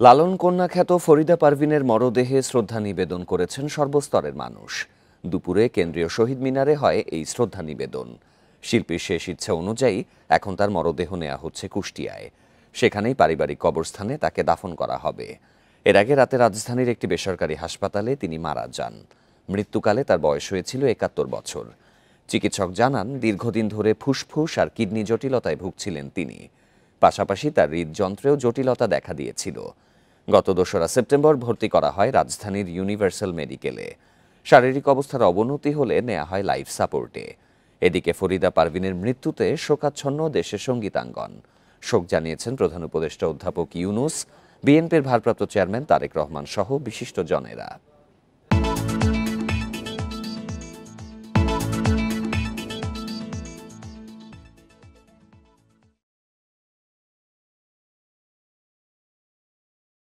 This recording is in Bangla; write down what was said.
লালন কন্যা খ্যাত ফরিদা পারভিনের মরদেহে শ্রদ্ধা নিবেদন করেছেন সর্বস্তরের মানুষ। দুপুরে কেন্দ্রীয় শহীদ মিনারে হয় এই শ্রদ্ধা নিবেদন। শিল্পীর শেষ ইচ্ছা অনুযায়ী এখন তার মরদেহ নেওয়া হচ্ছে কুষ্টিয়ায়। সেখানেই পারিবারিক কবরস্থানে তাকে দাফন করা হবে। এর আগে রাতে রাজধানীর একটি বেসরকারি হাসপাতালে তিনি মারা যান। মৃত্যুকালে তার বয়স হয়েছিল ৭১ বছর। চিকিৎসক জানান, দীর্ঘদিন ধরে ফুসফুস আর কিডনি জটিলতায় ভুগছিলেন তিনি। পাশাপাশি তার হৃদযন্ত্রেও জটিলতা দেখা দিয়েছিল। গত ২রা সেপ্টেম্বর ভর্তি করা হয় রাজধানীর ইউনিভার্সাল মেডিকেলে। শারীরিক অবস্থার অবনতি হলে নেওয়া হয় লাইফ সাপোর্টে। এদিকে ফরিদা পারভিনের মৃত্যুতে শোকাচ্ছন্ন দেশের সঙ্গীতাঙ্গন। শোক জানিয়েছেন প্রধান উপদেষ্টা অধ্যাপক ইউনূস, বিএনপির ভারপ্রাপ্ত চেয়ারম্যান তারেক রহমান সহ বিশিষ্টজনেরা।